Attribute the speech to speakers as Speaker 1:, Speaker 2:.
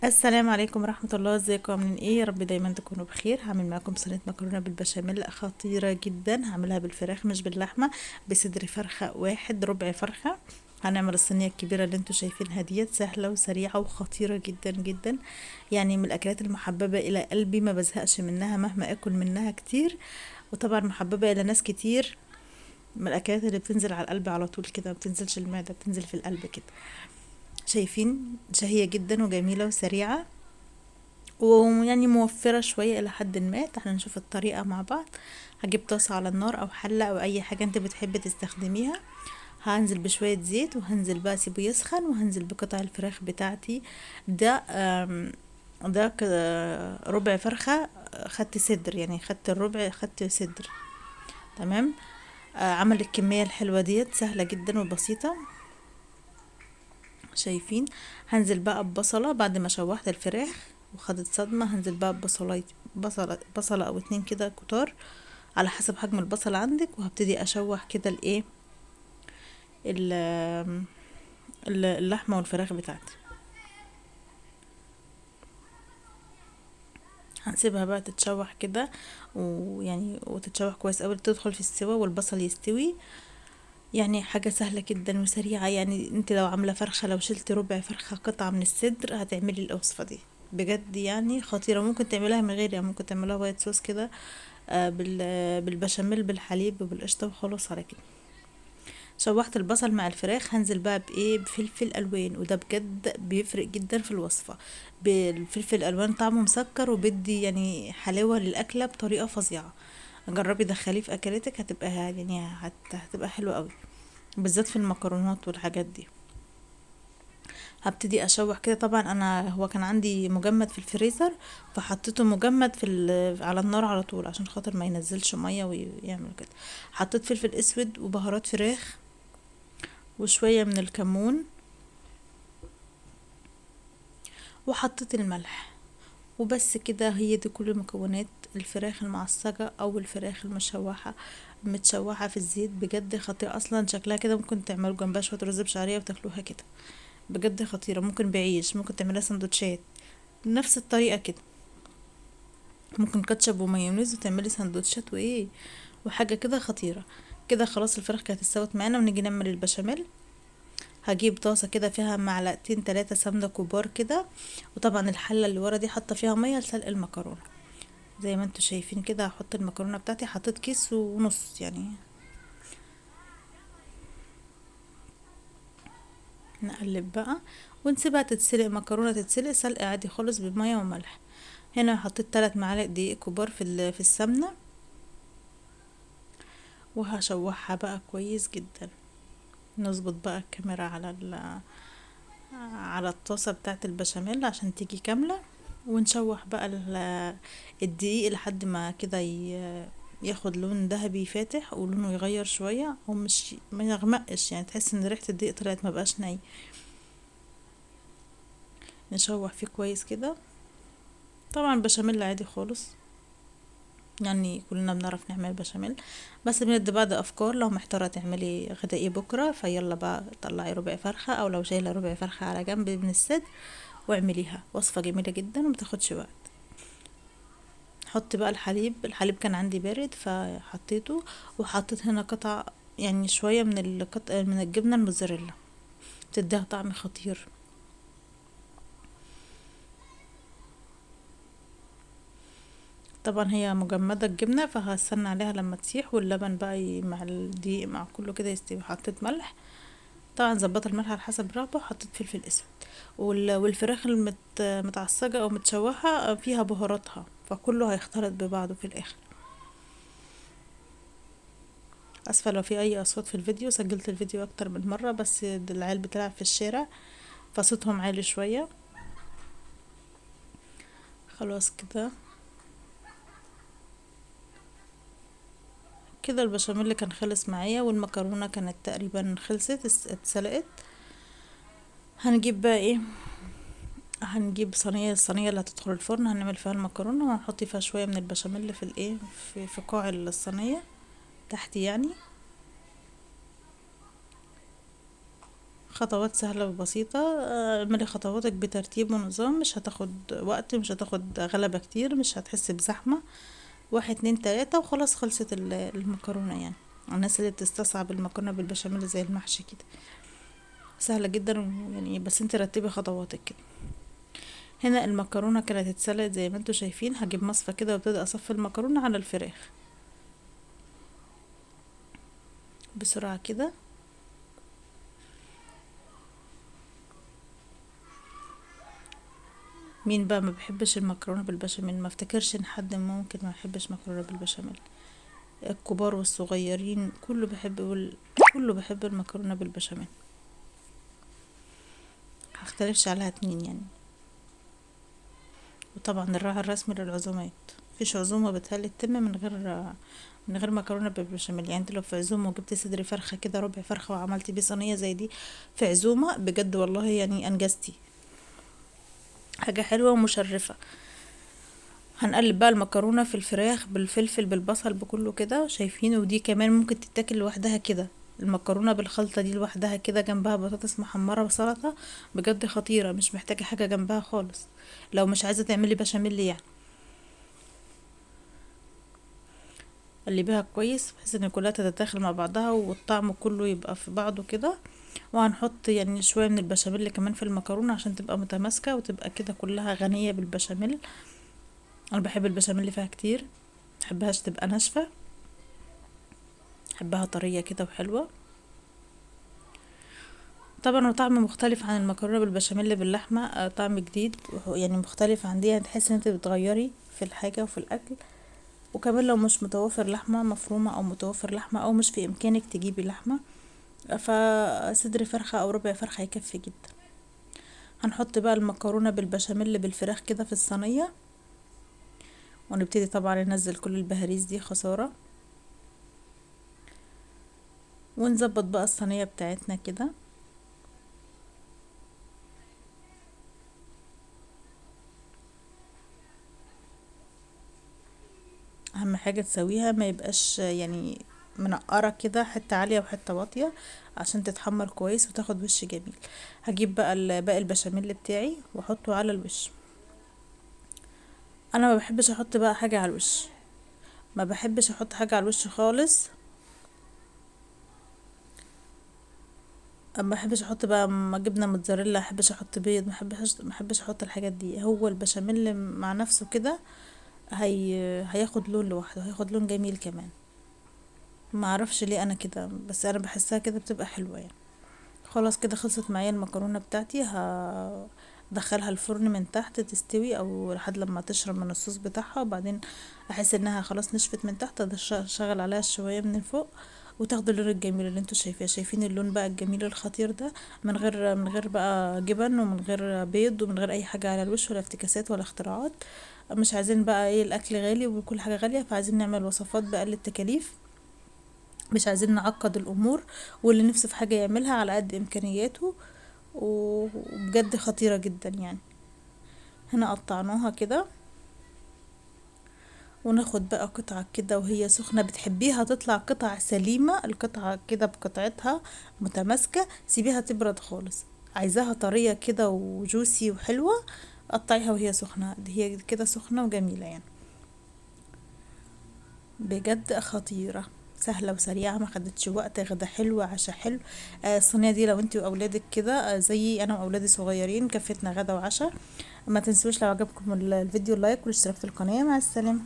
Speaker 1: السلام عليكم ورحمة الله، ازيكم عاملين ايه؟ يا رب دايما تكونوا بخير. هعمل معاكم صينية مكرونة بالبشاميل خطيرة جدا. هعملها بالفراخ مش باللحمة، بصدر فرخة واحد، ربع فرخة. هنعمل الصينية الكبيرة اللي انتوا شايفينها ديت، سهلة وسريعة وخطيرة جدا جدا. يعني من الأكلات المحببة إلى قلبي، ما بزهقش منها مهما أكل منها كتير. وطبعا محببة إلى ناس كتير. من الأكلات اللي بتنزل على القلب على طول كده، ما بتنزلش المعدة، بتنزل في القلب كده. شايفين؟ شهية جدا وجميلة وسريعة، ويعني موفرة شوية إلى حد ما. تعالوا نشوف الطريقة مع بعض. هجيب طاسة على النار أو حلة أو أي حاجة انت بتحبي تستخدميها. هنزل بشوية زيت، وهنزل بقى سيبه يسخن، وهنزل بقطع الفراخ بتاعتي. ده ربع فرخة. خدت صدر، يعني خدت الربع، خدت صدر. تمام. عمل الكمية الحلوة ديت سهلة جدا وبسيطة. شايفين؟ هنزل بقى ببصلة بعد ما شوحت الفراخ وخدت صدمة. هنزل بقى بصلة او اتنين كده كتار، على حسب حجم البصل عندك. وهبتدي اشوح كده ال- اللحمة والفراخ بتاعتي. هنسيبها بقى تتشوح كده، ويعني وتتشوح كويس اوي، تدخل في السوا والبصل يستوي. يعني حاجة سهلة جدا وسريعة. يعني انت لو عاملة فرخة، لو شلت ربع فرخة قطعة من الصدر هتعملي الوصفة دي. بجد يعني خطيرة. ممكن تعملها من غير، يعني ممكن تعملها وايت صوص كده، بالبشاميل بالحليب وبالقشطة وخلاص على كده. شوحت البصل مع الفراخ. هنزل بقى بايه؟ بفلفل الوان، وده بجد بيفرق جدا في الوصفة. بالفلفل الالوان طعمه مسكر، وبيدي يعني حلاوة للاكلة بطريقة فظيعة. جربي دخليه في اكلاتك، هتبقى يعني هتبقى حلوة قوي، بالذات في المكرونات والحاجات دي. هبتدي اشوح كده. طبعا انا هو كان عندي مجمد في الفريزر، فحطيته مجمد على النار على طول، عشان خاطر ما ينزلش ميه ويعمل كده. حطيت فلفل اسود وبهارات فراخ وشويه من الكمون، وحطيت الملح. وبس كده. هي دي كل مكونات الفراخ المعصجة او الفراخ المشوحة، متشوحة في الزيت. بجد خطيرة اصلا. شكلها كده ممكن تعملوا جنبها شوية رز بشعرية وتاكلوها كده. بجد خطيرة. ممكن بعيش، ممكن تعملها سندوتشات نفس الطريقة كده. ممكن كاتشب ومايونيز وتعملي سندوتشات وايه، وحاجة كده خطيرة. كده خلاص الفراخ كانت استوت معانا، ونيجي نعمل البشاميل. هجيب طاسة كده فيها معلقتين تلاتة سمنة كبار كده. وطبعا الحلة اللي ورا دي حاطة فيها مية لسلق المكرونة. زي ما انتوا شايفين كده. هحط المكرونة بتاعتي، حطيت كيس ونص يعني. نقلب بقى ونسيبها تتسلق. مكرونة تتسلق سلق عادي خالص بمية وملح. هنا حطيت 3 معالق دقيق كبار في السمنة. وهشوحها بقى كويس جدا. نظبط بقى الكاميرا على الطاسة بتاعة البشاميل عشان تيجي كاملة. ونشوح بقى الدقيق لحد ما كده ياخد لون ذهبي فاتح، ولونه يغير شوية، او مش ما يغمقش، يعني تحس ان ريحة الدقيق طلعت، ما بقاش ني. نشوح فيه كويس كده. طبعا بشاميل عادي خالص، يعني كلنا بنعرف نعمل بشاميل. بس بندي بعض افكار. لو محتاره تعملي غدا ايه بكره، فيلا بقى طلعي ربع فرخه، او لو شايله ربع فرخه على جنب من الصدر واعمليها. وصفه جميله جدا ومتاخدش وقت. حطي بقى الحليب كان عندي بارد فحطيته. وحطيت هنا قطع، يعني شويه من الجبنه الموتزاريلا، بتديها طعم خطير. طبعا هي مجمدة الجبنة، فهستنى عليها لما تسيح، واللبن بقى مع الدقيق مع كله كده يستوي. حطيت ملح. طبعا ظبطت الملح على حسب الرغبة، وحطيت فلفل اسود. والفراخ متعصجة او متشوحة فيها بهاراتها، فكله هيختلط ببعضه في الاخر. اسفة لو في اي اصوات في الفيديو، سجلت الفيديو اكتر من مرة، بس العيال بتلعب في الشارع فصوتهم عالي شوية. خلاص كده. كده البشاميل كان خلص معايا، والمكرونة كانت تقريبا خلصت، اتسلقت. هنجيب بقى ايه؟ هنجيب الصينية اللي هتدخل الفرن، هنعمل فيها المكرونة، وهنحط فيها شوية من البشاميل في الايه، في قاع الصينية تحت يعني. خطوات سهلة وبسيطة. اعملي خطواتك بترتيب ونظام، مش هتاخد وقت، مش هتاخد غلبة كتير، مش هتحس بزحمة. واحد اتنين تلاتة وخلاص، خلصت المكرونة يعني. الناس اللي بتستصعب المكرونة بالبشاميل زي المحشي كده، سهلة جدا يعني، بس انت رتبي خطواتك كده. هنا المكرونة كانت اتسلقت زي ما انتوا شايفين. هجيب مصفى كده وابتدي اصفي المكرونة على الفراخ بسرعة كده. مين بقى ما بيحبش المكرونة بالبشاميل؟ ما افتكرش ان حد ممكن ما يحبش مكرونة بالبشاميل. الكبار والصغيرين كله بيحب كله بيحب المكرونة بالبشاميل. هختلفش عليها اتنين يعني. وطبعا الراعي الرسمي للعزومات، مفيش عزومة بتهيألي تتم من غير مكرونة بالبشاميل. يعني انت لو في عزومة وجبت صدر فرخة كده، ربع فرخة، وعملتي بيه صينية زي دي في عزومة، بجد والله يعني انجزتي حاجة حلوة ومشرفة. هنقلب بقى المكرونة في الفراخ بالفلفل بالبصل بكله كده، شايفين؟ ودي كمان ممكن تتاكل لوحدها كده، المكرونة بالخلطة دي لوحدها كده، جنبها بطاطس محمرة وسلطة، بجد خطيرة، مش محتاجة حاجة جنبها خالص لو مش عايزة تعملي بشاميل يعني. قلبيها كويس بحيث ان كلها تتداخل مع بعضها والطعم كله يبقى في بعضه كده. وهنحط يعني شوية من البشاميل كمان في المكرونة عشان تبقى متماسكة وتبقى كده كلها غنية بالبشاميل. انا بحب البشاميل اللي فيها كتير، محبهاش تبقى ناشفة، بحبها طرية كده وحلوة. طبعا هو طعم مختلف عن المكرونة بالبشاميل باللحمة، طعم جديد يعني مختلف عن دي، يعني تحس ان انت بتغيري في الحاجة وفي الاكل. وكمان لو مش متوفر لحمة مفرومة او متوفر لحمة او مش في امكانك تجيبي لحمة، فصدر فرخة او ربع فرخة يكفي جدا. هنحط بقى المكرونة بالبشاميل بالفراخ كده في الصينية، ونبتدي طبعا ننزل كل البهاريز دي خسارة، ونظبط بقى الصينية بتاعتنا كده. اهم حاجة تسويها ما يبقاش يعني منقرة كده، حتة عالية وحتة واطية، عشان تتحمر كويس وتاخد وش جميل. هجيب بقى باقي البشاميل بتاعي واحطه على الوش. انا ما بحبش احط بقى حاجة على الوش، ما بحبش احط حاجة على الوش خالص. ما بحبش احط بقى جبنه موتزاريلا، ما بحبش احط بيض، ما بحبش احط الحاجات دي. هو البشاميل مع نفسه كده هياخد لون لوحده، هياخد لون جميل كمان. ما اعرفش ليه انا كده، بس انا بحسها كده بتبقى حلوه يعني. خلاص كده خلصت معايا المكرونه بتاعتي، هدخلها الفرن من تحت تستوي او لحد لما تشرب من الصوص بتاعها، وبعدين احس انها خلاص نشفت من تحت، اشغل عليها شويه من فوق، وتاخد اللون الجميل اللي انتوا شايفين اللون بقى الجميل الخطير ده، من غير بقى جبن ومن غير بيض ومن غير اي حاجه على الوش ولا افتكاسات ولا اختراعات. مش عايزين بقى ايه الاكل غالي وكل حاجه غاليه، فعايزين نعمل وصفات باقل التكاليف، مش عايزين نعقد الامور، واللي نفسه في حاجه يعملها على قد امكانياته. وبجد خطيره جدا يعني. هنا قطعناها كده، وناخد بقى قطعة كده وهي سخنة، بتحبيها تطلع قطع سليمة، القطعة كده بقطعتها متماسكة، سيبيها تبرد خالص. عايزاها طرية كده وجوسي وحلوة، قطعيها وهي سخنة، هي كده سخنة وجميلة يعني. بجد خطيرة، سهلة وسريعة، ما خدتش وقت، غدا حلو عشاء حلو. الصينية دي لو انتي واولادك كده زي انا واولادي صغيرين كفتنا غدا وعشاء. ما تنسوش لو عجبكم الفيديو لايك والاشتراك في القناة. مع السلامة.